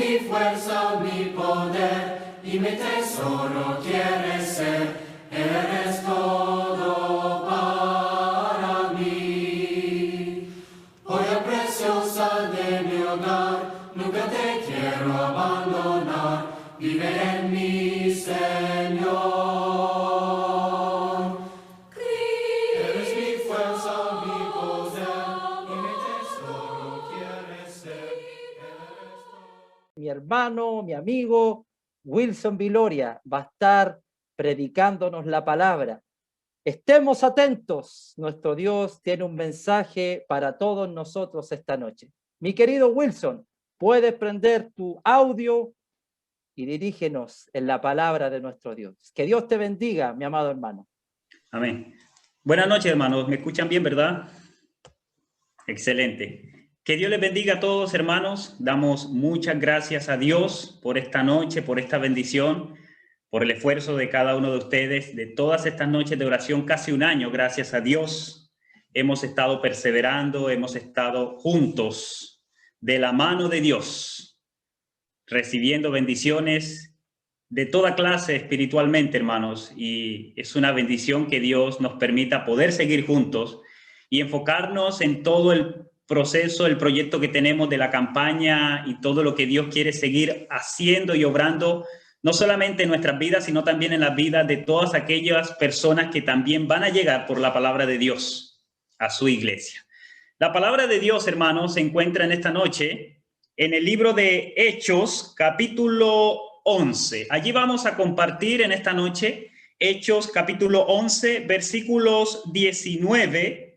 mi fuerza, mi poder, y mi tesoro quieres ser. Eres todo para mí. Joya preciosa de mi hogar, nunca te quiero abandonar. Vive en mí, Señor. Eres mi fuerza, mi poder, y mi tesoro quieres ser. Mi hermano, mi amigo Wilson Viloria va a estar predicándonos la palabra. Estemos atentos, nuestro Dios tiene un mensaje para todos nosotros esta noche. Mi querido Wilson, puedes prender tu audio y dirígenos en la palabra de nuestro Dios. Que Dios te bendiga, mi amado hermano. Amén. Buenas noches, hermanos. ¿Me escuchan bien, verdad? Excelente. Que Dios les bendiga a todos, hermanos. Damos muchas gracias a Dios por esta noche, por esta bendición, por el esfuerzo de cada uno de ustedes, de todas estas noches de oración, casi un año, gracias a Dios. Hemos estado perseverando, hemos estado juntos, de la mano de Dios, recibiendo bendiciones de toda clase espiritualmente, hermanos. Y es una bendición que Dios nos permita poder seguir juntos y enfocarnos en todo el proceso, el proyecto que tenemos de la campaña y todo lo que Dios quiere seguir haciendo y obrando, no solamente en nuestras vidas, sino también en las vidas de todas aquellas personas que también van a llegar por la palabra de Dios a su iglesia. La palabra de Dios, hermanos, se encuentra en esta noche en el libro de Hechos, capítulo 11. Allí vamos a compartir en esta noche Hechos, capítulo 11, versículos 19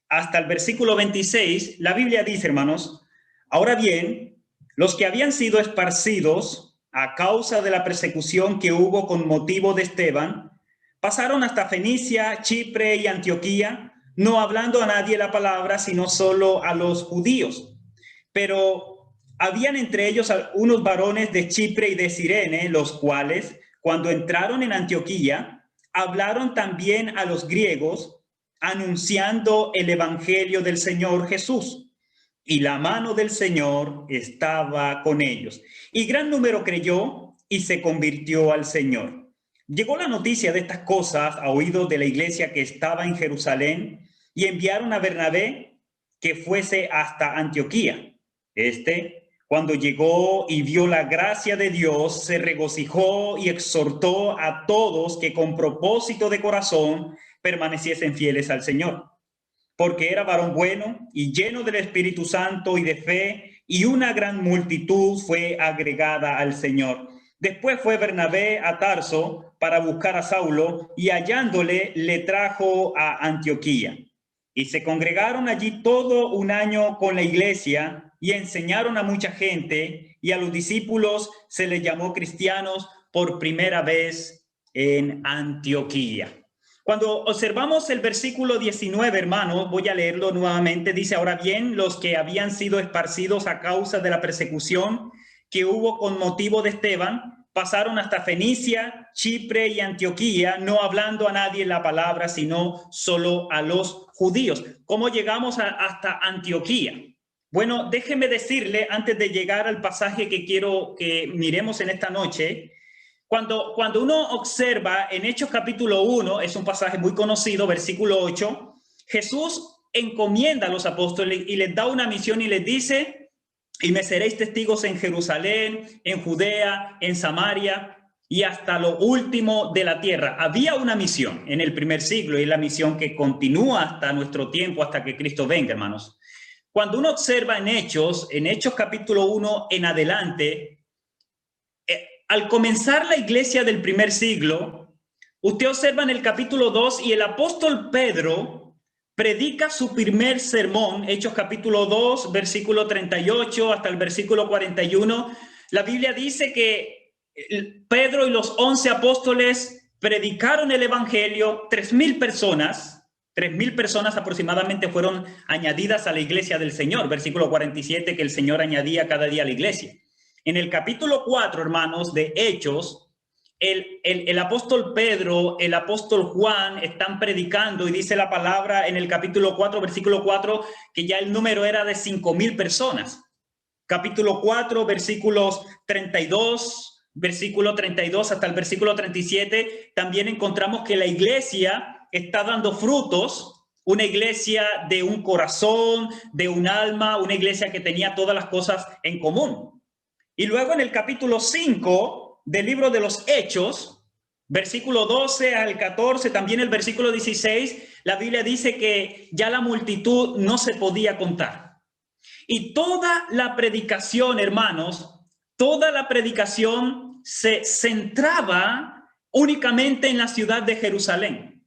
hasta el versículo 26. La Biblia dice, hermanos: ahora bien, los que habían sido esparcidos a causa de la persecución que hubo con motivo de Esteban, pasaron hasta Fenicia, Chipre y Antioquía, no hablando a nadie la palabra, sino solo a los judíos. Pero habían entre ellos unos varones de Chipre y de Cirene, los cuales, cuando entraron en Antioquía, hablaron también a los griegos, anunciando el evangelio del Señor Jesús. Y la mano del Señor estaba con ellos. Y gran número creyó y se convirtió al Señor. Llegó la noticia de estas cosas a oídos de la iglesia que estaba en Jerusalén, y enviaron a Bernabé que fuese hasta Antioquía. Cuando llegó y vio la gracia de Dios, se regocijó y exhortó a todos que con propósito de corazón permaneciesen fieles al Señor. Porque era varón bueno y lleno del Espíritu Santo y de fe, y una gran multitud fue agregada al Señor. Después fue Bernabé a Tarso para buscar a Saulo, y hallándole le trajo a Antioquía. Y se congregaron allí todo un año con la iglesia y enseñaron a mucha gente, y a los discípulos se les llamó cristianos por primera vez en Antioquía. Cuando observamos el versículo 19, hermanos, voy a leerlo nuevamente. Dice: ahora bien, los que habían sido esparcidos a causa de la persecución que hubo con motivo de Esteban, pasaron hasta Fenicia, Chipre y Antioquía, no hablando a nadie la palabra, sino solo a los judíos. ¿Cómo llegamos hasta Antioquía? Bueno, déjeme decirle, antes de llegar al pasaje que quiero que miremos en esta noche, cuando uno observa en Hechos capítulo 1, es un pasaje muy conocido, versículo 8, Jesús encomienda a los apóstoles y les da una misión y les dice: y me seréis testigos en Jerusalén, en Judea, en Samaria y hasta lo último de la tierra. Había una misión en el primer siglo, y es la misión que continúa hasta nuestro tiempo, hasta que Cristo venga, hermanos. Cuando uno observa en Hechos capítulo 1 en adelante, al comenzar la iglesia del primer siglo, usted observa en el capítulo 2 y el apóstol Pedro predica su primer sermón, Hechos capítulo 2, versículo 38 hasta el versículo 41. La Biblia dice que Pedro y los 11 apóstoles predicaron el evangelio. 3,000 personas aproximadamente fueron añadidas a la iglesia del Señor. Versículo 47, que el Señor añadía cada día a la iglesia. En el capítulo 4, hermanos, de Hechos, el apóstol Pedro, el apóstol Juan están predicando, y dice la palabra en el capítulo 4, versículo 4, que ya el número era de 5,000 personas. capítulo 4, versículo 32 hasta el versículo 37, también encontramos que la iglesia está dando frutos, una iglesia de un corazón, de un alma, una iglesia que tenía todas las cosas en común. Y luego en el capítulo 5 del libro de los Hechos, versículo 12 al 14, también el versículo 16, la Biblia dice que ya la multitud no se podía contar. Y toda la predicación, hermanos, toda la predicación se centraba únicamente en la ciudad de Jerusalén.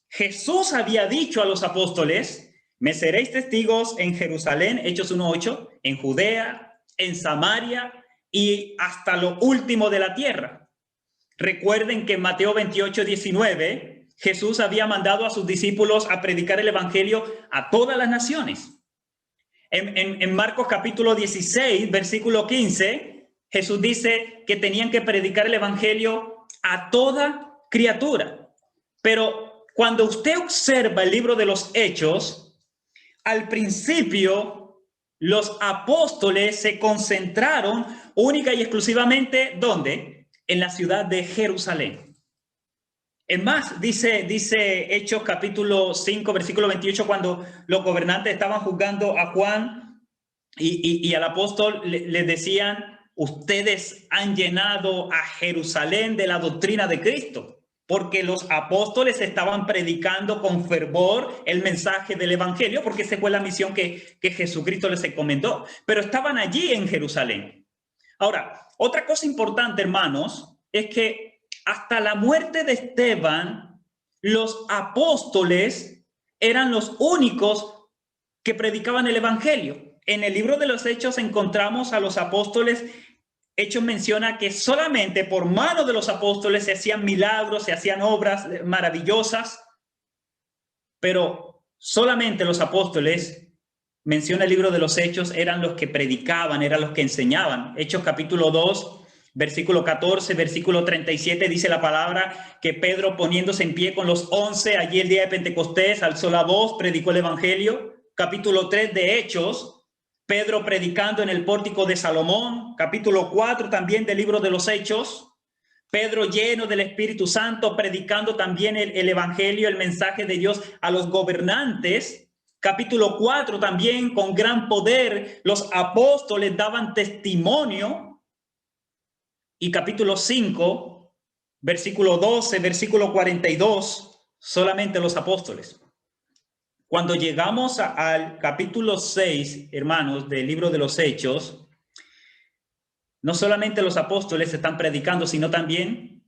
Jesús había dicho a los apóstoles: me seréis testigos en Jerusalén, Hechos 1:8, en Judea, en Samaria y hasta lo último de la tierra. Recuerden que en Mateo 28:19, Jesús había mandado a sus discípulos a predicar el evangelio a todas las naciones. En Marcos capítulo 16, versículo 15, Jesús dice que tenían que predicar el evangelio a toda criatura. Pero cuando usted observa el libro de los Hechos, al principio los apóstoles se concentraron única y exclusivamente, ¿dónde? En la ciudad de Jerusalén. Es más, dice Hechos capítulo 5, versículo 28, cuando los gobernantes estaban juzgando a Juan y al apóstol, les decían: ustedes han llenado a Jerusalén de la doctrina de Cristo, porque los apóstoles estaban predicando con fervor el mensaje del evangelio, porque esa fue la misión que Jesucristo les encomendó, pero estaban allí en Jerusalén. Ahora, otra cosa importante, hermanos, es que hasta la muerte de Esteban, los apóstoles eran los únicos que predicaban el evangelio. En el libro de los Hechos encontramos a los apóstoles. Hechos menciona que solamente por mano de los apóstoles se hacían milagros, se hacían obras maravillosas, pero solamente los apóstoles, menciona el libro de los Hechos, eran los que predicaban, eran los que enseñaban. Hechos capítulo 2, versículo 14, versículo 37, dice la palabra que Pedro, poniéndose en pie con los 11, allí el día de Pentecostés, alzó la voz, predicó el evangelio. Capítulo 3 de Hechos, Pedro predicando en el pórtico de Salomón. Capítulo 4 también del libro de los Hechos, Pedro lleno del Espíritu Santo, predicando también el evangelio, el mensaje de Dios a los gobernantes. Capítulo 4 también, con gran poder, los apóstoles daban testimonio. Y capítulo 5, versículo 12, versículo 42, solamente los apóstoles. Cuando llegamos al capítulo 6, hermanos, del libro de los Hechos, no solamente los apóstoles están predicando, sino también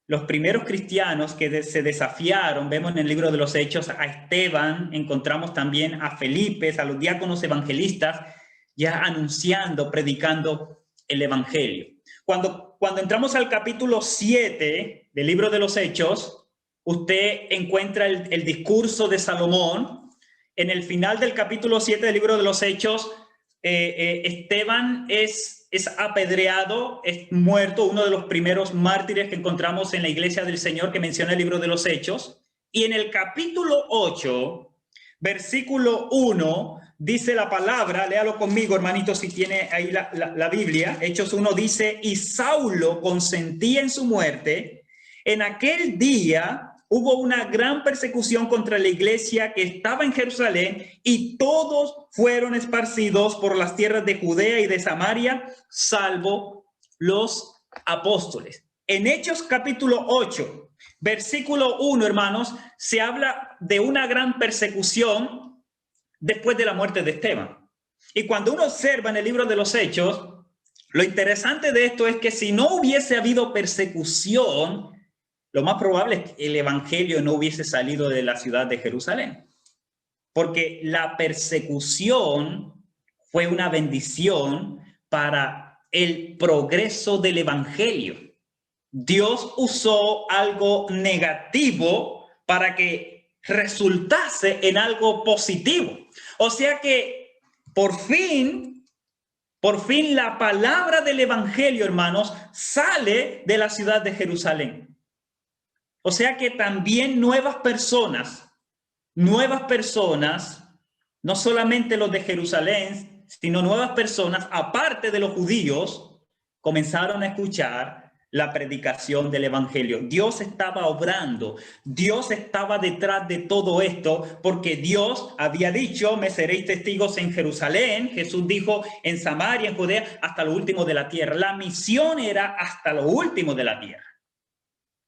los primeros cristianos que se desafiaron. Vemos en el libro de los Hechos a Esteban, encontramos también a Felipe, a los diáconos evangelistas, ya anunciando, predicando el evangelio. Cuando entramos al capítulo 7 del libro de los Hechos, usted encuentra el discurso de Salomón. En el final del capítulo 7 del libro de los Hechos, Esteban es apedreado, es muerto, uno de los primeros mártires que encontramos en la iglesia del Señor que menciona el libro de los Hechos. Y en el capítulo 8, versículo 1, dice la palabra, léalo conmigo, hermanito, si tiene ahí la Biblia. Hechos 1 dice: y Saulo consentía en su muerte. En aquel día hubo una gran persecución contra la iglesia que estaba en Jerusalén, y todos fueron esparcidos por las tierras de Judea y de Samaria, salvo los apóstoles. En Hechos capítulo 8, versículo 1, hermanos, se habla de una gran persecución después de la muerte de Esteban. Y cuando uno observa en el libro de los Hechos, lo interesante de esto es que si no hubiese habido persecución, lo más probable es que el evangelio no hubiese salido de la ciudad de Jerusalén. Porque la persecución fue una bendición para el progreso del evangelio. Dios usó algo negativo para que resultase en algo positivo. O sea que por fin la palabra del evangelio, hermanos, sale de la ciudad de Jerusalén. O sea que también nuevas personas, no solamente los de Jerusalén, sino nuevas personas, aparte de los judíos, comenzaron a escuchar la predicación del evangelio. Dios estaba obrando, Dios estaba detrás de todo esto, porque Dios había dicho: me seréis testigos en Jerusalén. Jesús dijo: en Samaria, en Judea, hasta lo último de la tierra. La misión era hasta lo último de la tierra.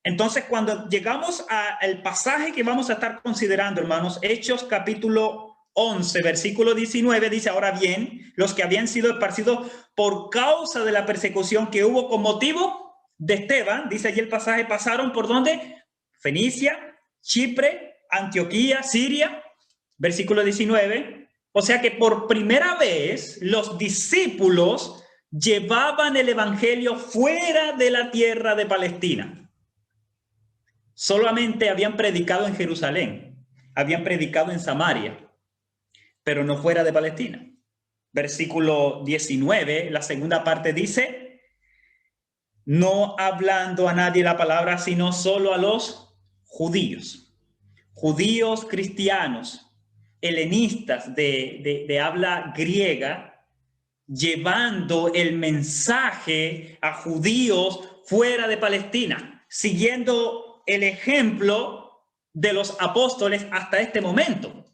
Entonces, cuando llegamos al pasaje que vamos a estar considerando, hermanos, Hechos capítulo 11, versículo 19, dice: ahora bien, los que habían sido esparcidos por causa de la persecución que hubo con motivo de Esteban, dice allí el pasaje, pasaron por ¿dónde? Fenicia, Chipre, Antioquía, Siria, versículo 19. O sea que por primera vez los discípulos llevaban el evangelio fuera de la tierra de Palestina. Solamente habían predicado en Jerusalén, habían predicado en Samaria, pero no fuera de Palestina. Versículo 19, la segunda parte dice: no hablando a nadie la palabra, sino solo a los judíos. Judíos cristianos, helenistas de habla griega, llevando el mensaje a judíos fuera de Palestina, siguiendo el ejemplo de los apóstoles hasta este momento.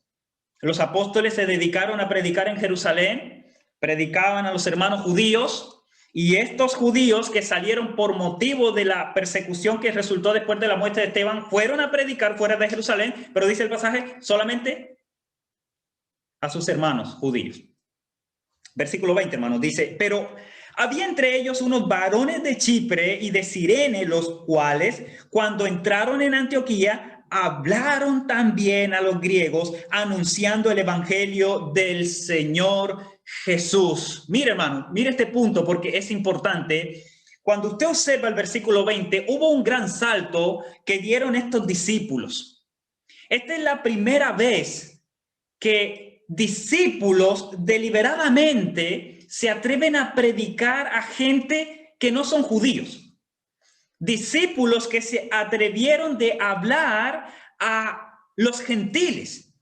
Los apóstoles se dedicaron a predicar en Jerusalén, predicaban a los hermanos judíos, y estos judíos que salieron por motivo de la persecución que resultó después de la muerte de Esteban, fueron a predicar fuera de Jerusalén, pero dice el pasaje, solamente a sus hermanos judíos. Versículo 20, hermanos, dice: pero había entre ellos unos varones de Chipre y de Cirene, los cuales, cuando entraron en Antioquía, hablaron también a los griegos, anunciando el evangelio del Señor Jesús. Mire, hermano, mire este punto porque es importante. Cuando usted observa el versículo 20, hubo un gran salto que dieron estos discípulos. Esta es la primera vez que discípulos deliberadamente se atreven a predicar a gente que no son judíos. Discípulos que se atrevieron de hablar a los gentiles.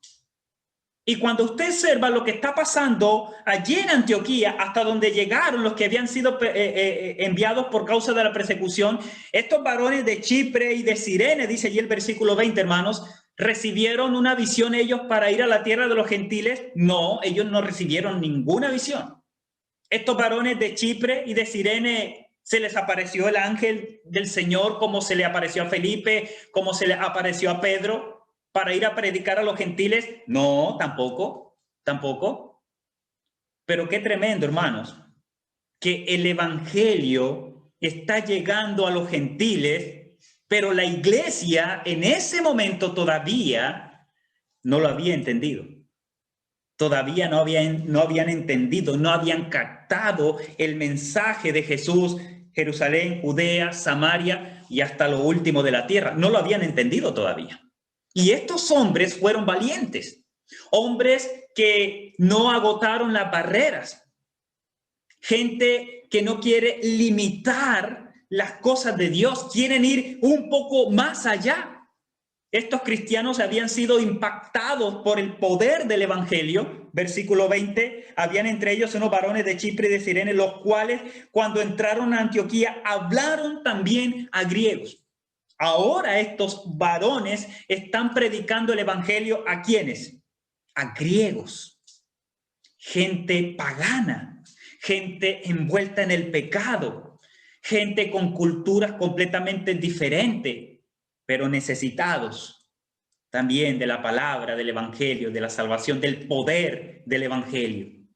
Y cuando usted observa lo que está pasando allí en Antioquía, hasta donde llegaron los que habían sido enviados por causa de la persecución, estos varones de Chipre y de Cirene, dice allí el versículo 20, hermanos, ¿recibieron una visión ellos para ir a la tierra de los gentiles? No, ellos no recibieron ninguna visión. Estos varones de Chipre y de Cirene, se les apareció el ángel del Señor como se le apareció a Felipe, como se le apareció a Pedro, para ir a predicar a los gentiles. No, tampoco. Pero qué tremendo, hermanos, que el evangelio está llegando a los gentiles, pero la iglesia en ese momento todavía no lo había entendido. Todavía no habían entendido, no habían captado el mensaje de Jesús, Jerusalén, Judea, Samaria y hasta lo último de la tierra. No lo habían entendido todavía. Y estos hombres fueron valientes, hombres que no agotaron las barreras, gente que no quiere limitar las cosas de Dios, quieren ir un poco más allá. Estos cristianos habían sido impactados por el poder del evangelio. Versículo 20, habían entre ellos unos varones de Chipre y de Cirene, los cuales cuando entraron a Antioquía hablaron también a griegos. Ahora estos varones están predicando el evangelio ¿a quiénes? A griegos, gente pagana, gente envuelta en el pecado, gente con culturas completamente diferentes, pero necesitados también de la palabra, del evangelio, de la salvación, del poder del evangelio.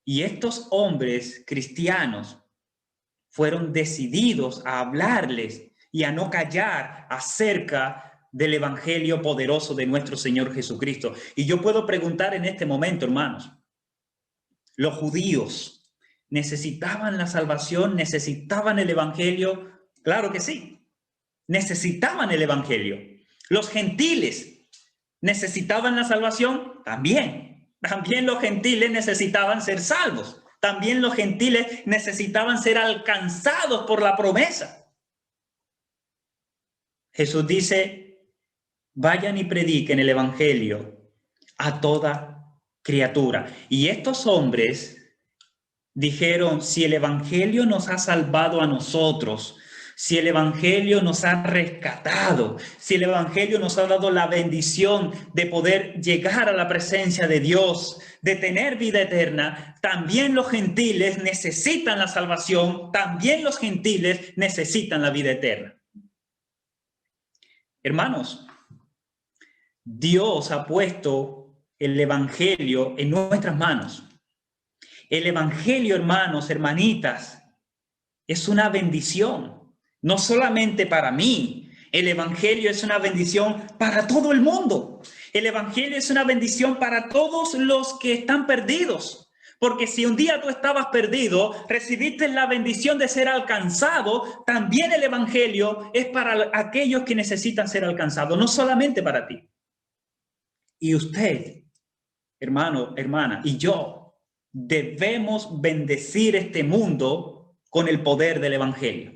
Y estos hombres cristianos fueron decididos a hablarles y a no callar acerca del evangelio poderoso de nuestro Señor Jesucristo. Y yo puedo preguntar en este momento, hermanos, ¿los judíos necesitaban la salvación? ¿Necesitaban el evangelio? Claro que sí, necesitaban el evangelio. ¿Los gentiles necesitaban la salvación? También los gentiles necesitaban ser salvos. También los gentiles necesitaban ser alcanzados por la promesa. Jesús dice: vayan y prediquen el evangelio a toda criatura. Y estos hombres dijeron, si el Evangelio nos ha salvado a nosotros, si el Evangelio nos ha rescatado, si el Evangelio nos ha dado la bendición de poder llegar a la presencia de Dios, de tener vida eterna, también los gentiles necesitan la salvación, también los gentiles necesitan la vida eterna. Hermanos, Dios ha puesto el Evangelio en nuestras manos. El Evangelio, hermanos, hermanitas, es una bendición. No solamente para mí, el Evangelio es una bendición para todo el mundo. El Evangelio es una bendición para todos los que están perdidos. Porque si un día tú estabas perdido, recibiste la bendición de ser alcanzado, también el Evangelio es para aquellos que necesitan ser alcanzados, no solamente para ti. Y usted, hermano, hermana, y yo, debemos bendecir este mundo con el poder del Evangelio.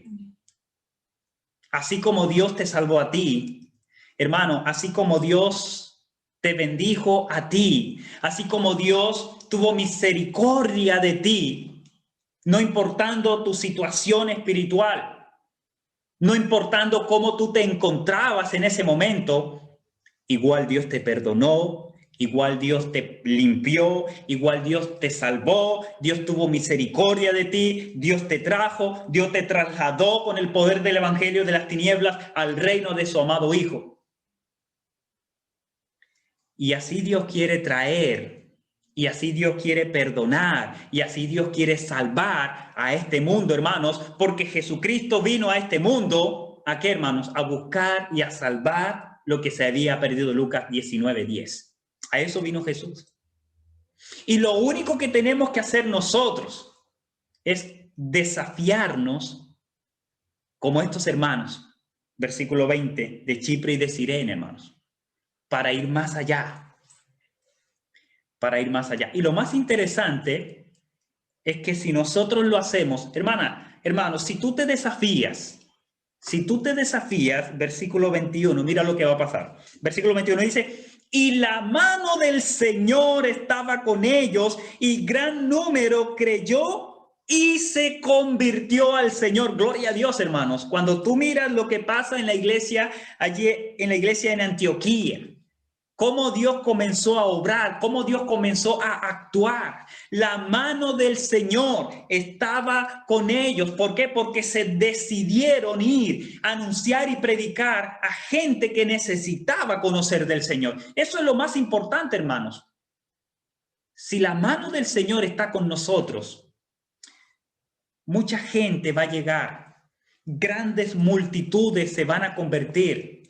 Así como Dios te salvó a ti, hermano, así como Dios te bendijo a ti, así como Dios tuvo misericordia de ti, no importando tu situación espiritual, no importando cómo tú te encontrabas en ese momento, igual Dios te perdonó, igual Dios te limpió, igual Dios te salvó, Dios tuvo misericordia de ti, Dios te trajo, Dios te trasladó con el poder del Evangelio de las tinieblas al reino de su amado Hijo. Y así Dios quiere traer, y así Dios quiere perdonar, y así Dios quiere salvar a este mundo, hermanos, porque Jesucristo vino a este mundo, ¿a qué, hermanos? A buscar y a salvar lo que se había perdido. Lucas 19:10. A eso vino Jesús. Y lo único que tenemos que hacer nosotros es desafiarnos como estos hermanos, versículo 20, de Chipre y de Cirene, hermanos, para ir más allá. Para ir más allá. Y lo más interesante es que si nosotros lo hacemos, hermano, si tú te desafías, versículo 21, mira lo que va a pasar. Versículo 21 dice, y la mano del Señor estaba con ellos, y gran número creyó y se convirtió al Señor. Gloria a Dios, hermanos. Cuando tú miras lo que pasa en la iglesia, allí en la iglesia en Antioquía, cómo Dios comenzó a obrar, cómo Dios comenzó a actuar. La mano del Señor estaba con ellos. ¿Por qué? Porque se decidieron ir a anunciar y predicar a gente que necesitaba conocer del Señor. Eso es lo más importante, hermanos. Si la mano del Señor está con nosotros, mucha gente va a llegar. Grandes multitudes se van a convertir.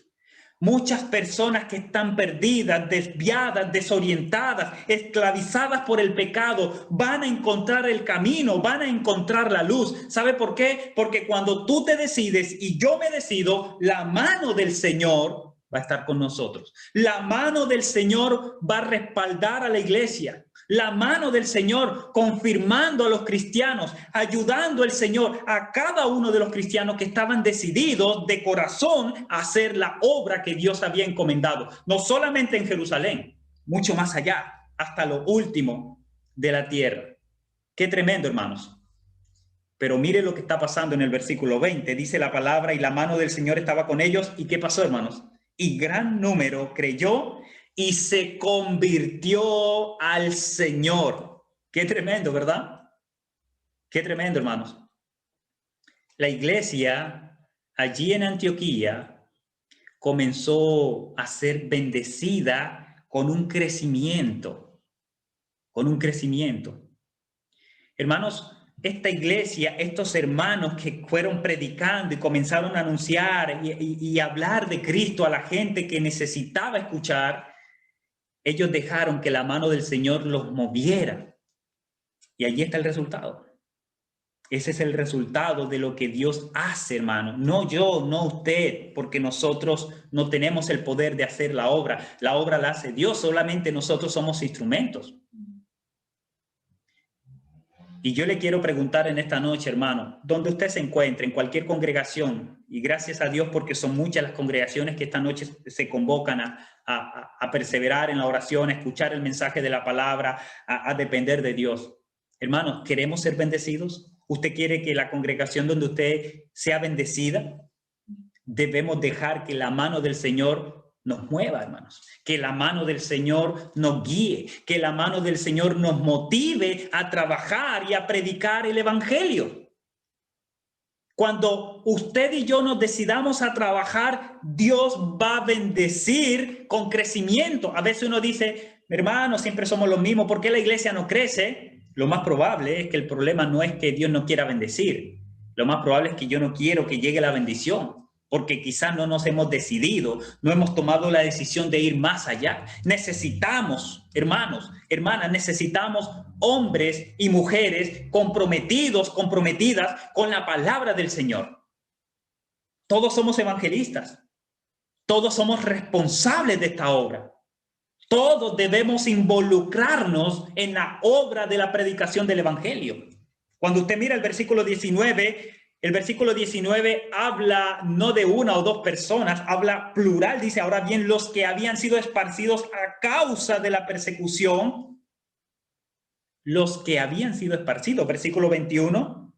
Muchas personas que están perdidas, desviadas, desorientadas, esclavizadas por el pecado, van a encontrar el camino, van a encontrar la luz. ¿Sabe por qué? Porque cuando tú te decides y yo me decido, la mano del Señor va a estar con nosotros. La mano del Señor va a respaldar a la iglesia. La mano del Señor confirmando a los cristianos, ayudando al Señor a cada uno de los cristianos que estaban decididos de corazón a hacer la obra que Dios había encomendado. No solamente en Jerusalén, mucho más allá, hasta lo último de la tierra. Qué tremendo, hermanos. Pero mire lo que está pasando en el versículo 20. Dice la palabra, y la mano del Señor estaba con ellos. ¿Y qué pasó, hermanos? Y gran número creyó y se convirtió al Señor. Qué tremendo, ¿verdad? Qué tremendo, hermanos. La iglesia allí en Antioquía comenzó a ser bendecida con un crecimiento. Con un crecimiento. Hermanos, esta iglesia, estos hermanos que fueron predicando y comenzaron a anunciar y hablar de Cristo a la gente que necesitaba escuchar, ellos dejaron que la mano del Señor los moviera. Y allí está el resultado. Ese es el resultado de lo que Dios hace, hermano. No yo, no usted, porque nosotros no tenemos el poder de hacer la obra. La obra la hace Dios, solamente nosotros somos instrumentos. Y yo le quiero preguntar en esta noche, hermano, donde usted se encuentre, en cualquier congregación, y gracias a Dios porque son muchas las congregaciones que esta noche se convocan a perseverar en la oración, a escuchar el mensaje de la palabra, a depender de Dios. Hermanos, ¿queremos ser bendecidos? ¿Usted quiere que la congregación donde usted sea bendecida? Debemos dejar que la mano del Señor nos mueva, hermanos. Que la mano del Señor nos guíe. Que la mano del Señor nos motive a trabajar y a predicar el evangelio. Cuando usted y yo nos decidamos a trabajar, Dios va a bendecir con crecimiento. A veces uno dice, hermanos, siempre somos los mismos. ¿Por qué la iglesia no crece? Lo más probable es que el problema no es que Dios no quiera bendecir. Lo más probable es que yo no quiero que llegue la bendición, porque quizás no nos hemos decidido, no hemos tomado la decisión de ir más allá. Necesitamos, hermanos, hermanas, necesitamos hombres y mujeres comprometidos, comprometidas con la palabra del Señor. Todos somos evangelistas, todos somos responsables de esta obra. Todos debemos involucrarnos en la obra de la predicación del evangelio. Cuando usted mira el versículo 19, el versículo 19 habla no de una o dos personas, habla plural, dice, ahora bien, los que habían sido esparcidos a causa de la persecución, los que habían sido esparcidos, versículo 21,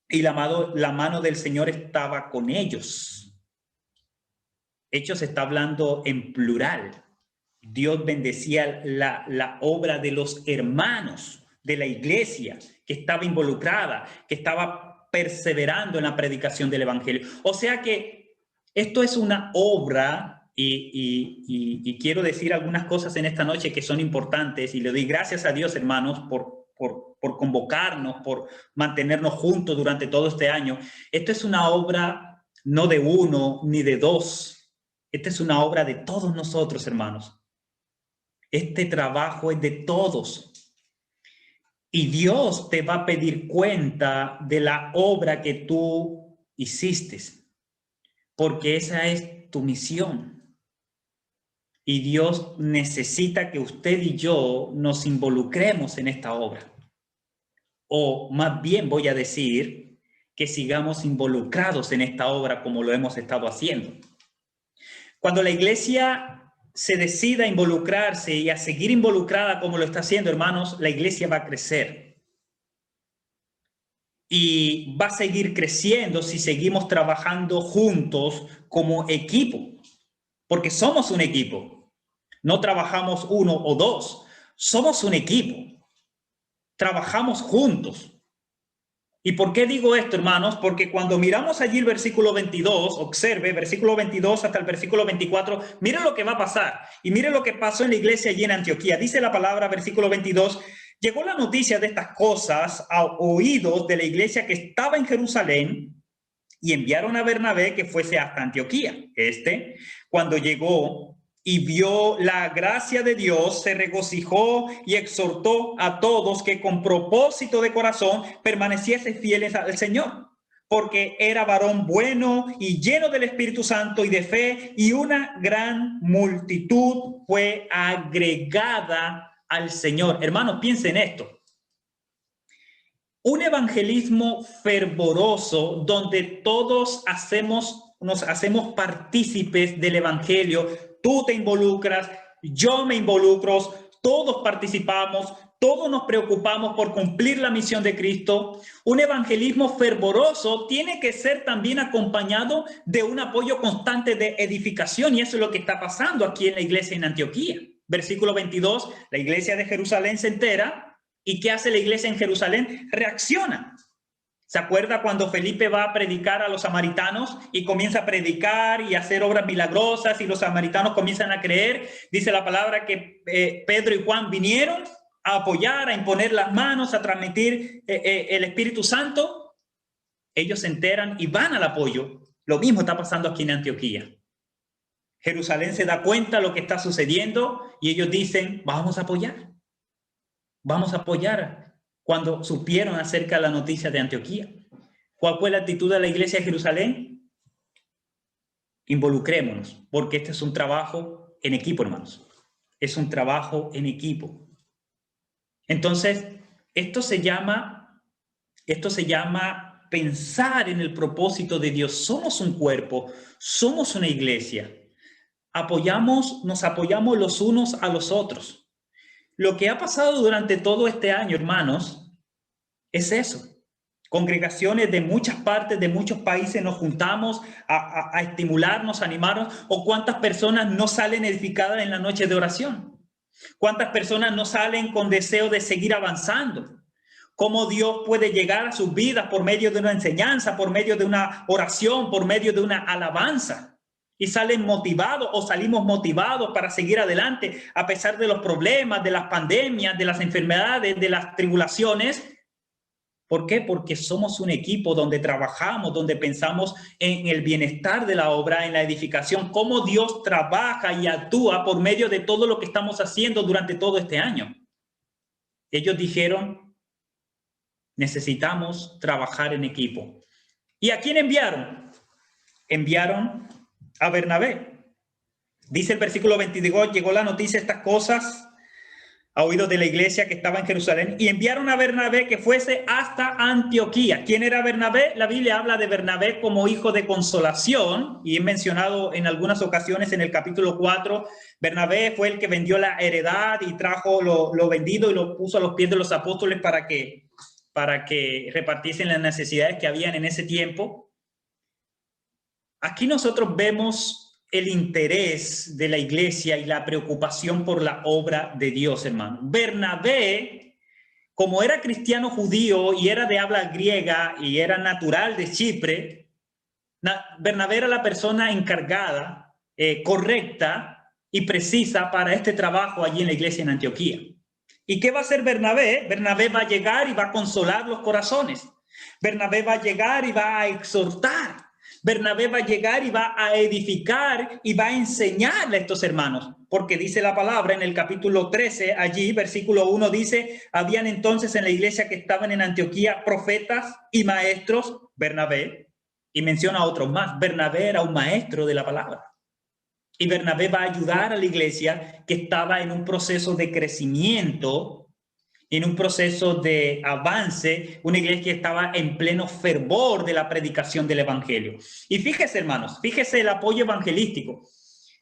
y la mano del Señor estaba con ellos. Hechos está hablando en plural. Dios bendecía la obra de los hermanos de la iglesia que estaba involucrada, que estaba perseverando en la predicación del evangelio. O sea que esto es una obra y quiero decir algunas cosas en esta noche que son importantes y le doy gracias a Dios, hermanos, por convocarnos, por mantenernos juntos durante todo este año. Esto es una obra no de uno ni de dos. Esta es una obra de todos nosotros, hermanos. Este trabajo es de todos. Y Dios te va a pedir cuenta de la obra que tú hiciste, porque esa es tu misión. Y Dios necesita que usted y yo nos involucremos en esta obra. O más bien voy a decir que sigamos involucrados en esta obra como lo hemos estado haciendo. Cuando la iglesia se decida a involucrarse y a seguir involucrada como lo está haciendo, hermanos, la iglesia va a crecer. Y va a seguir creciendo si seguimos trabajando juntos como equipo. Porque somos un equipo. No trabajamos uno o dos. Somos un equipo. Trabajamos juntos. ¿Y por qué digo esto, hermanos? Porque cuando miramos allí el versículo 22, observe, versículo 22 hasta el versículo 24, mire lo que va a pasar. Y mire lo que pasó en la iglesia allí en Antioquía. Dice la palabra, versículo 22, llegó la noticia de estas cosas a oídos de la iglesia que estaba en Jerusalén y enviaron a Bernabé que fuese hasta Antioquía. Cuando llegó y vio la gracia de Dios, se regocijó y exhortó a todos que con propósito de corazón permaneciesen fieles al Señor, porque era varón bueno y lleno del Espíritu Santo y de fe, y una gran multitud fue agregada al Señor. Hermanos, piensen en esto. Un evangelismo fervoroso donde todos nos hacemos partícipes del evangelio. Tú te involucras, yo me involucro, todos participamos, todos nos preocupamos por cumplir la misión de Cristo. Un evangelismo fervoroso tiene que ser también acompañado de un apoyo constante de edificación, y eso es lo que está pasando aquí en la iglesia en Antioquía. Versículo 22, la iglesia de Jerusalén se entera. ¿Y qué hace la iglesia en Jerusalén? Reacciona. ¿Se acuerda cuando Felipe va a predicar a los samaritanos y comienza a predicar y a hacer obras milagrosas y los samaritanos comienzan a creer? Dice la palabra que Pedro y Juan vinieron a apoyar, a imponer las manos, a transmitir el Espíritu Santo. Ellos se enteran y van al apoyo. Lo mismo está pasando aquí en Antioquía. Jerusalén se da cuenta de lo que está sucediendo y ellos dicen, vamos a apoyar. Vamos a apoyar. Cuando supieron acerca de la noticia de Antioquía, ¿cuál fue la actitud de la iglesia de Jerusalén? Involucrémonos, porque este es un trabajo en equipo, hermanos. Es un trabajo en equipo. Entonces, esto se llama pensar en el propósito de Dios. Somos un cuerpo, somos una iglesia. Nos apoyamos los unos a los otros. Lo que ha pasado durante todo este año, hermanos, es eso. Congregaciones de muchas partes, de muchos países nos juntamos a estimularnos, a animarnos. ¿O cuántas personas no salen edificadas en la noche de oración? ¿Cuántas personas no salen con deseo de seguir avanzando? ¿Cómo Dios puede llegar a sus vidas por medio de una enseñanza, por medio de una oración, por medio de una alabanza? Y salen motivados o salimos motivados para seguir adelante a pesar de los problemas, de las pandemias, de las enfermedades, de las tribulaciones. ¿Por qué? Porque somos un equipo donde trabajamos, donde pensamos en el bienestar de la obra, en la edificación, cómo Dios trabaja y actúa por medio de todo lo que estamos haciendo durante todo este año. Ellos dijeron, necesitamos trabajar en equipo. ¿Y a quién enviaron? Enviaron a Bernabé. Dice el versículo 22, llegó la noticia, estas cosas a oídos de la iglesia que estaba en Jerusalén, y enviaron a Bernabé que fuese hasta Antioquía. ¿Quién era Bernabé? La Biblia habla de Bernabé como hijo de consolación, y he mencionado en algunas ocasiones en el capítulo 4, Bernabé fue el que vendió la heredad y trajo lo vendido y lo puso a los pies de los apóstoles para que repartiesen las necesidades que habían en ese tiempo. Aquí nosotros vemos el interés de la iglesia y la preocupación por la obra de Dios, hermano. Bernabé, como era cristiano judío y era de habla griega y era natural de Chipre, Bernabé era la persona encargada, correcta y precisa para este trabajo allí en la iglesia en Antioquía. ¿Y qué va a hacer Bernabé? Bernabé va a llegar y va a consolar los corazones. Bernabé va a llegar y va a exhortar. Bernabé va a llegar y va a edificar y va a enseñarle a estos hermanos, porque dice la palabra en el capítulo 13, allí, versículo 1, dice, habían entonces en la iglesia que estaban en Antioquía profetas y maestros, Bernabé, y menciona a otros más. Bernabé era un maestro de la palabra. Y Bernabé va a ayudar a la iglesia que estaba en un proceso de crecimiento, en un proceso de avance, una iglesia que estaba en pleno fervor de la predicación del evangelio. Y fíjese, hermanos, fíjese el apoyo evangelístico.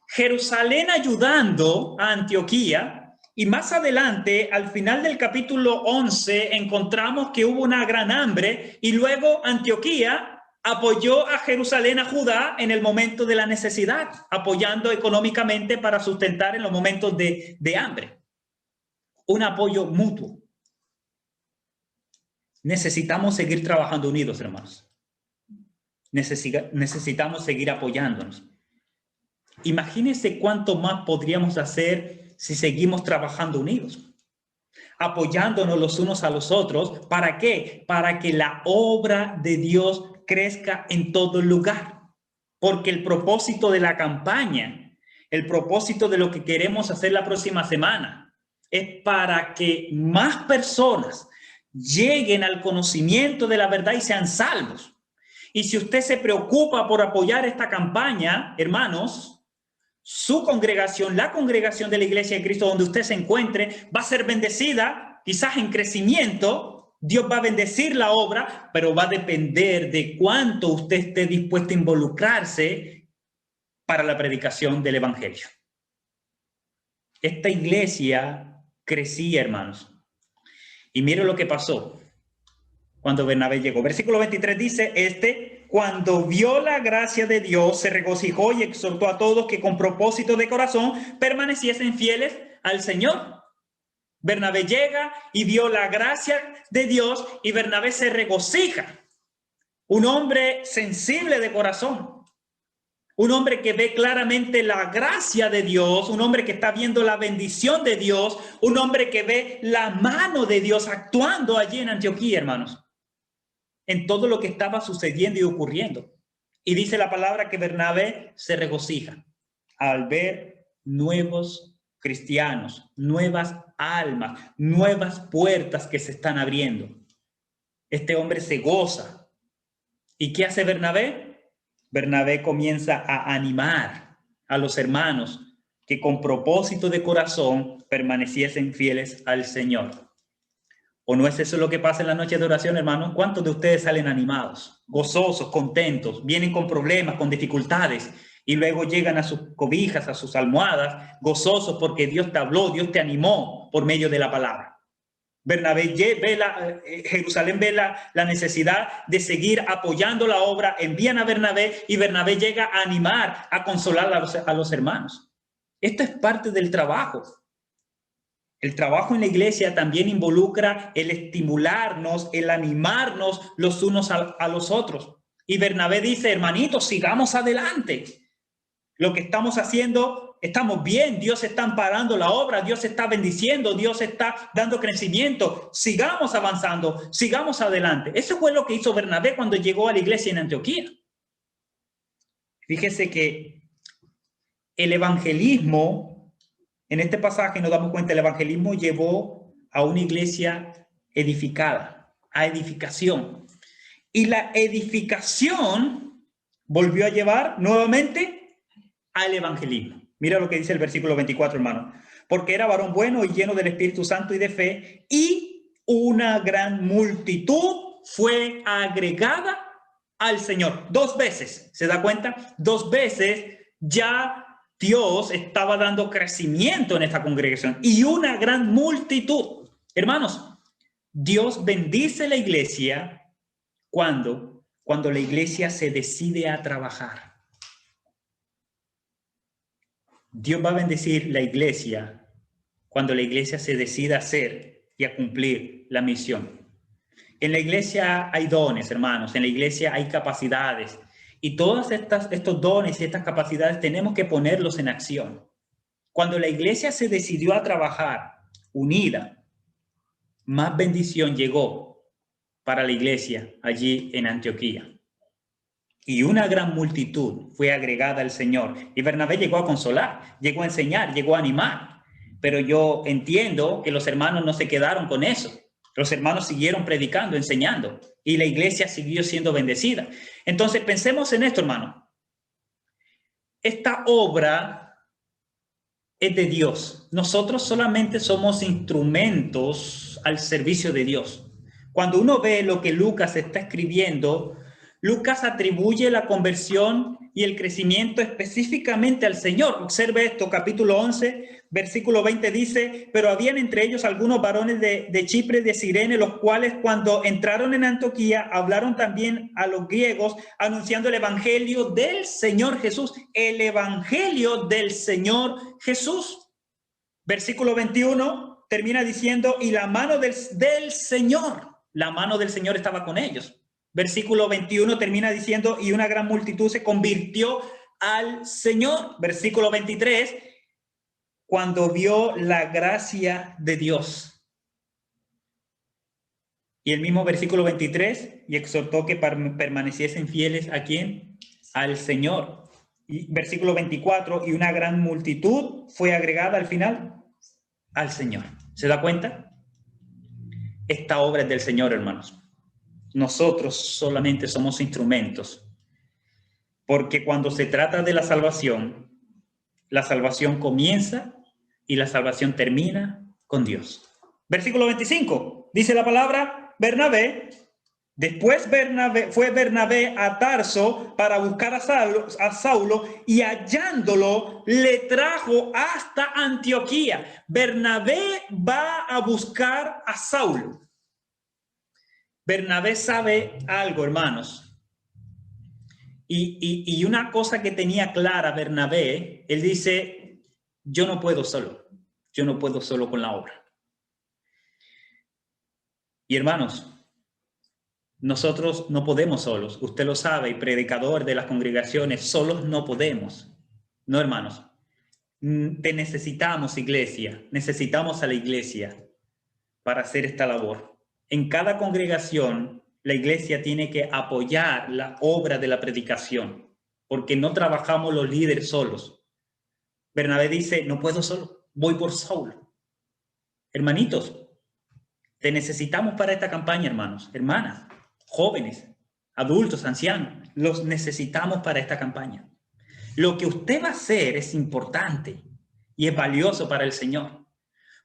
Jerusalén ayudando a Antioquía, y más adelante, al final del capítulo 11, encontramos que hubo una gran hambre, y luego Antioquía apoyó a Jerusalén, a Judá, en el momento de la necesidad, apoyando económicamente para sustentar en los momentos de hambre. Un apoyo mutuo. Necesitamos seguir trabajando unidos, hermanos. Necesitamos seguir apoyándonos. Imagínense cuánto más podríamos hacer si seguimos trabajando unidos, apoyándonos los unos a los otros. ¿Para qué? Para que la obra de Dios crezca en todo lugar. Porque el propósito de la campaña, el propósito de lo que queremos hacer la próxima semana, es para que más personas lleguen al conocimiento de la verdad y sean salvos. Y si usted se preocupa por apoyar esta campaña, hermanos, su congregación, la congregación de la Iglesia de Cristo donde usted se encuentre, va a ser bendecida, quizás en crecimiento. Dios va a bendecir la obra, pero va a depender de cuánto usted esté dispuesto a involucrarse para la predicación del evangelio. Esta iglesia crecía, hermanos. Y mire lo que pasó cuando Bernabé llegó. Versículo 23 dice, cuando vio la gracia de Dios, se regocijó y exhortó a todos que con propósito de corazón permaneciesen fieles al Señor. Bernabé llega y vio la gracia de Dios y Bernabé se regocija. Un hombre sensible de corazón. Un hombre que ve claramente la gracia de Dios, un hombre que está viendo la bendición de Dios, un hombre que ve la mano de Dios actuando allí en Antioquía, hermanos, en todo lo que estaba sucediendo y ocurriendo. Y dice la palabra que Bernabé se regocija al ver nuevos cristianos, nuevas almas, nuevas puertas que se están abriendo. Este hombre se goza. ¿Y qué hace Bernabé? Bernabé comienza a animar a los hermanos que con propósito de corazón permaneciesen fieles al Señor. ¿O no es eso lo que pasa en la noche de oración, hermanos? ¿Cuántos de ustedes salen animados, gozosos, contentos, vienen con problemas, con dificultades y luego llegan a sus cobijas, a sus almohadas, gozosos porque Dios te habló, Dios te animó por medio de la palabra? Jerusalén ve la necesidad de seguir apoyando la obra, envían a Bernabé y Bernabé llega a animar, a consolar a los hermanos. Esto es parte del trabajo. El trabajo en la iglesia también involucra el estimularnos, el animarnos los unos a los otros. Y Bernabé dice, hermanitos, sigamos adelante. Lo que estamos haciendo, estamos bien, Dios está amparando la obra, Dios está bendiciendo, Dios está dando crecimiento. Sigamos avanzando, sigamos adelante. Eso fue lo que hizo Bernabé cuando llegó a la iglesia en Antioquía. Fíjese que el evangelismo, en este pasaje nos damos cuenta, el evangelismo llevó a una iglesia edificada, a edificación. Y la edificación volvió a llevar nuevamente al evangelismo. Mira lo que dice el versículo 24, hermano. Porque era varón bueno y lleno del Espíritu Santo y de fe, y una gran multitud fue agregada al Señor. 2 veces, ¿se da cuenta? 2 veces ya Dios estaba dando crecimiento en esta congregación. Y una gran multitud. Hermanos, Dios bendice la iglesia cuando la iglesia se decide a trabajar. Dios va a bendecir la iglesia cuando la iglesia se decida a hacer y a cumplir la misión. En la iglesia hay dones, hermanos. En la iglesia hay capacidades. Y todos estos dones y estas capacidades tenemos que ponerlos en acción. Cuando la iglesia se decidió a trabajar unida, más bendición llegó para la iglesia allí en Antioquía. Y una gran multitud fue agregada al Señor. Y Bernabé llegó a consolar, llegó a enseñar, llegó a animar. Pero yo entiendo que los hermanos no se quedaron con eso. Los hermanos siguieron predicando, enseñando. Y la iglesia siguió siendo bendecida. Entonces pensemos en esto, hermano. Esta obra es de Dios. Nosotros solamente somos instrumentos al servicio de Dios. Cuando uno ve lo que Lucas está escribiendo, Lucas atribuye la conversión y el crecimiento específicamente al Señor. Observe esto, capítulo 11, versículo 20 dice, pero habían entre ellos algunos varones de Chipre, de Cirene, los cuales cuando entraron en Antioquía hablaron también a los griegos, anunciando el evangelio del Señor Jesús. El evangelio del Señor Jesús. Versículo 21 termina diciendo, y la mano del Señor, la mano del Señor estaba con ellos. Versículo 21 termina diciendo, y una gran multitud se convirtió al Señor. Versículo 23, cuando vio la gracia de Dios. Y el mismo versículo 23, y exhortó que permaneciesen fieles ¿a quién? Al Señor. Y versículo 24, y una gran multitud fue agregada al final al Señor. ¿Se da cuenta? Esta obra es del Señor, hermanos. Nosotros solamente somos instrumentos, porque cuando se trata de la salvación comienza y la salvación termina con Dios. Versículo 25, dice la palabra, Bernabé, después fue Bernabé a Tarso para buscar a Saulo y hallándolo le trajo hasta Antioquía. Bernabé va a buscar a Saulo. Bernabé sabe algo, hermanos. Y una cosa que tenía clara Bernabé, él dice, yo no puedo solo con la obra. Y hermanos, nosotros no podemos solos. Usted lo sabe, y predicador de las congregaciones, solos no podemos. No, hermanos. Te necesitamos, iglesia. Necesitamos a la iglesia para hacer esta labor. En cada congregación, la iglesia tiene que apoyar la obra de la predicación, porque no trabajamos los líderes solos. Bernabé dice, no puedo solo, voy por Saulo. Hermanitos, te necesitamos para esta campaña, hermanos, hermanas, jóvenes, adultos, ancianos, los necesitamos para esta campaña. Lo que usted va a hacer es importante y es valioso para el Señor,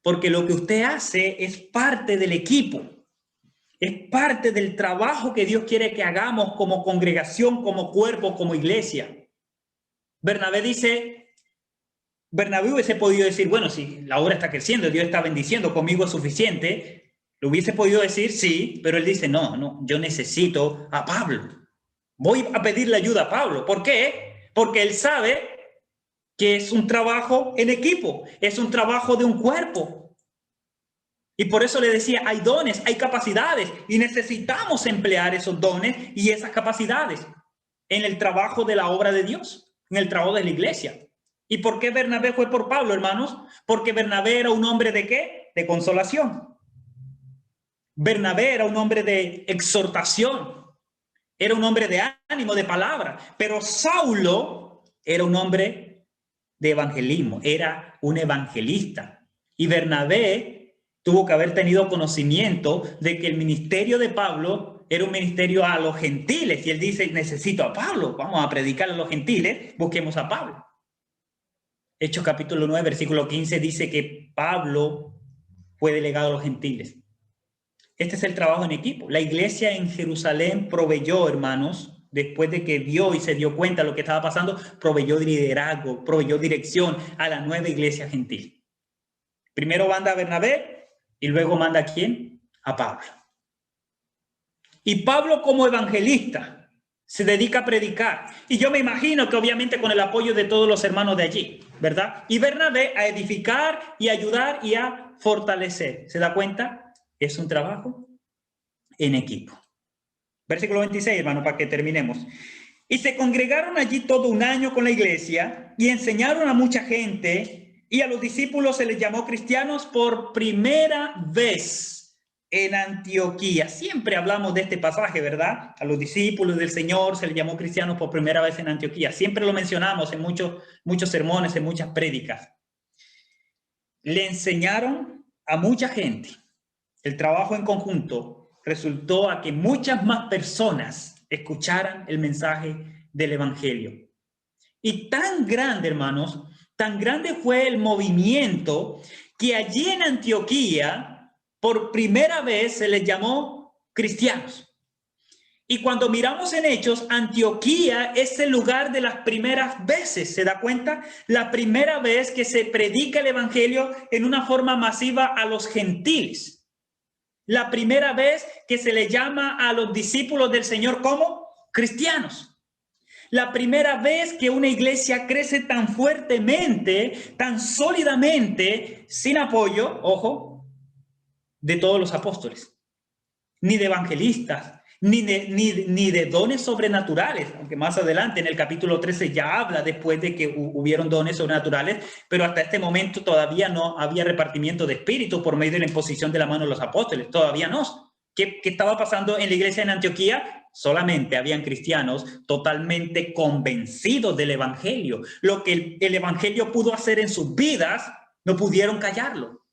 porque lo que usted hace es parte del equipo. Es parte del trabajo que Dios quiere que hagamos como congregación, como cuerpo, como iglesia. Bernabé hubiese podido decir, bueno, si la obra está creciendo, Dios está bendiciendo, conmigo es suficiente. Lo hubiese podido decir, sí, pero él dice, no, yo necesito a Pablo. Voy a pedirle ayuda a Pablo. ¿Por qué? Porque él sabe que es un trabajo en equipo, es un trabajo de un cuerpo. Y por eso le decía, hay dones, hay capacidades, y necesitamos emplear esos dones y esas capacidades en el trabajo de la obra de Dios, en el trabajo de la iglesia. ¿Y por qué Bernabé fue por Pablo, hermanos? Porque Bernabé era un hombre ¿de qué? De consolación. Bernabé era un hombre de exhortación, era un hombre de ánimo, de palabra, pero Saulo era un hombre de evangelismo, era un evangelista. Y Bernabé tuvo que haber tenido conocimiento de que el ministerio de Pablo era un ministerio a los gentiles. Y él dice, necesito a Pablo, vamos a predicar a los gentiles, busquemos a Pablo. Hechos capítulo 9, versículo 15 dice que Pablo fue delegado a los gentiles. Este es el trabajo en equipo. La iglesia en Jerusalén proveyó, hermanos, después de que vio y se dio cuenta de lo que estaba pasando, proveyó liderazgo, proveyó dirección a la nueva iglesia gentil. Primero manda a Bernabé y luego manda a ¿quién? A Pablo. Y Pablo como evangelista se dedica a predicar. Y yo me imagino que obviamente con el apoyo de todos los hermanos de allí, ¿verdad? Y Bernabé a edificar y ayudar y a fortalecer. ¿Se da cuenta? Es un trabajo en equipo. Versículo 26, hermano, para que terminemos. Y se congregaron allí todo un año con la iglesia y enseñaron a mucha gente, y a los discípulos se les llamó cristianos por primera vez en Antioquía. Siempre hablamos de este pasaje, ¿verdad? A los discípulos del Señor se les llamó cristianos por primera vez en Antioquía. Siempre lo mencionamos en muchos sermones, en muchas prédicas. Le enseñaron a mucha gente. El trabajo en conjunto resultó a que muchas más personas escucharan el mensaje del evangelio. Y tan grande, hermanos, tan grande fue el movimiento que allí en Antioquía por primera vez se les llamó cristianos. Y cuando miramos en Hechos, Antioquía es el lugar de las primeras veces, ¿se da cuenta? La primera vez que se predica el evangelio en una forma masiva a los gentiles. La primera vez que se le llama a los discípulos del Señor como cristianos. La primera vez que una iglesia crece tan fuertemente, tan sólidamente, sin apoyo, ojo, de todos los apóstoles, ni de evangelistas, ni de dones sobrenaturales, aunque más adelante en el capítulo 13 ya habla después de que hubieron dones sobrenaturales, pero hasta este momento todavía no había repartimiento de espíritu por medio de la imposición de la mano de los apóstoles, todavía no. ¿Qué estaba pasando en la iglesia en Antioquía? Solamente habían cristianos totalmente convencidos del evangelio. Lo que el evangelio pudo hacer en sus vidas, no pudieron callarlo.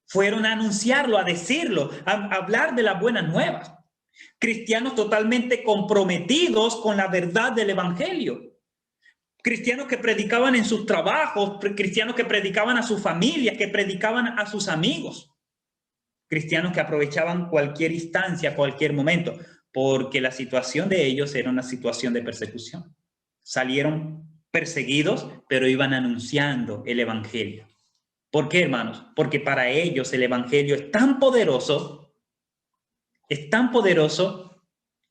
Fueron a anunciarlo, a decirlo, a hablar de las buenas nuevas. Cristianos totalmente comprometidos con la verdad del evangelio. Cristianos que predicaban en sus trabajos, cristianos que predicaban a sus familias, que predicaban a sus amigos. Cristianos que aprovechaban cualquier instancia, cualquier momento, porque la situación de ellos era una situación de persecución. Salieron perseguidos, pero iban anunciando el evangelio. ¿Por qué, hermanos? Porque para ellos el evangelio es tan poderoso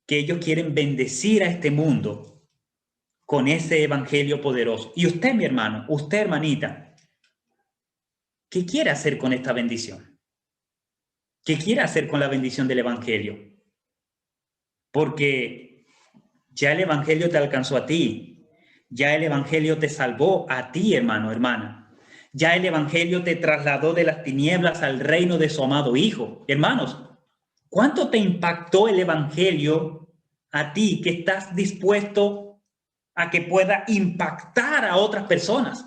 que ellos quieren bendecir a este mundo con ese evangelio poderoso. Y usted, mi hermano, usted, hermanita, ¿qué quiere hacer con esta bendición? ¿Qué quiere hacer con la bendición del evangelio? Porque ya el evangelio te alcanzó a ti. Ya el evangelio te salvó a ti, hermano, hermana. Ya el evangelio te trasladó de las tinieblas al reino de su amado Hijo. Hermanos, ¿cuánto te impactó el evangelio a ti que estás dispuesto a que pueda impactar a otras personas?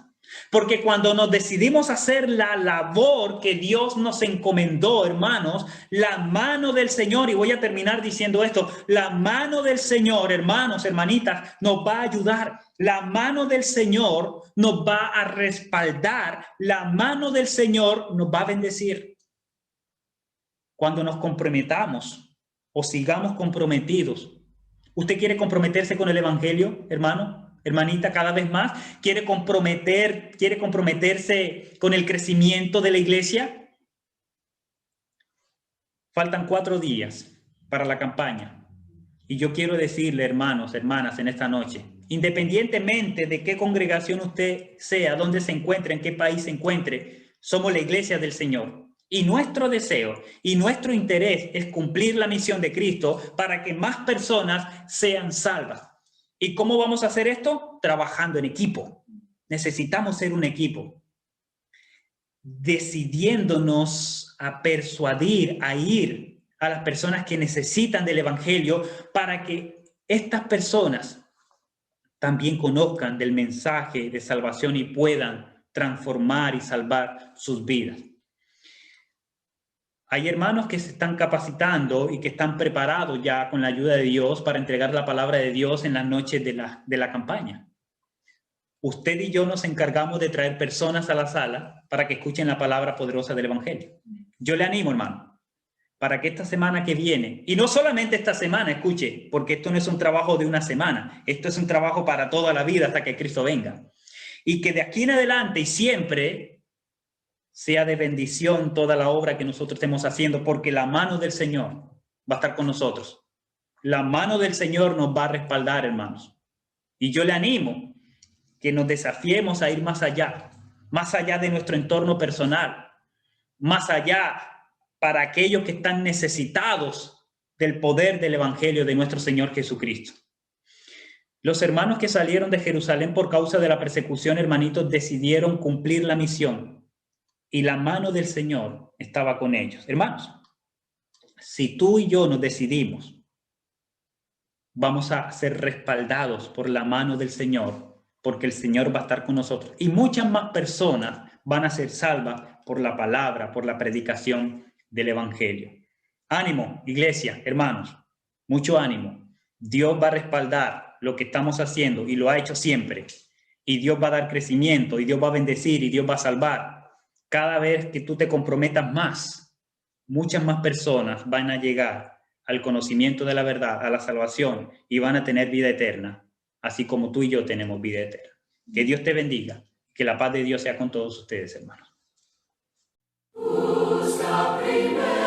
Porque cuando nos decidimos hacer la labor que Dios nos encomendó, hermanos, la mano del Señor, y voy a terminar diciendo esto, la mano del Señor, hermanos, hermanitas, nos va a ayudar. La mano del Señor nos va a respaldar. La mano del Señor nos va a bendecir. Cuando nos comprometamos o sigamos comprometidos. ¿Usted quiere comprometerse con el evangelio, hermano? Hermanita, cada vez más, quiere comprometerse con el crecimiento de la iglesia. Faltan 4 días para la campaña. Y yo quiero decirle, hermanos, hermanas, en esta noche, independientemente de qué congregación usted sea, dónde se encuentre, en qué país se encuentre, somos la iglesia del Señor. Y nuestro deseo y nuestro interés es cumplir la misión de Cristo para que más personas sean salvas. ¿Y cómo vamos a hacer esto? Trabajando en equipo. Necesitamos ser un equipo. Decidiéndonos a persuadir, a ir a las personas que necesitan del evangelio para que estas personas también conozcan del mensaje de salvación y puedan transformar y salvar sus vidas. Hay hermanos que se están capacitando y que están preparados ya con la ayuda de Dios para entregar la palabra de Dios en las noches de la campaña. Usted y yo nos encargamos de traer personas a la sala para que escuchen la palabra poderosa del evangelio. Yo le animo, hermano, para que esta semana que viene, y no solamente esta semana, escuche, porque esto no es un trabajo de una semana, esto es un trabajo para toda la vida hasta que Cristo venga. Y que de aquí en adelante y siempre sea de bendición toda la obra que nosotros estemos haciendo, porque la mano del Señor va a estar con nosotros. La mano del Señor nos va a respaldar, hermanos. Y yo le animo que nos desafiemos a ir más allá de nuestro entorno personal, más allá para aquellos que están necesitados del poder del evangelio de nuestro Señor Jesucristo. Los hermanos que salieron de Jerusalén por causa de la persecución, hermanitos, decidieron cumplir la misión y la mano del Señor estaba con ellos. Hermanos, si tú y yo nos decidimos, vamos a ser respaldados por la mano del Señor, porque el Señor va a estar con nosotros. Y muchas más personas van a ser salvas por la palabra, por la predicación del evangelio. Ánimo, iglesia, hermanos, mucho ánimo. Dios va a respaldar lo que estamos haciendo y lo ha hecho siempre. Y Dios va a dar crecimiento y Dios va a bendecir y Dios va a salvar. Cada vez que tú te comprometas más, muchas más personas van a llegar al conocimiento de la verdad, a la salvación y van a tener vida eterna, así como tú y yo tenemos vida eterna. Que Dios te bendiga, que la paz de Dios sea con todos ustedes, hermanos. Busca primero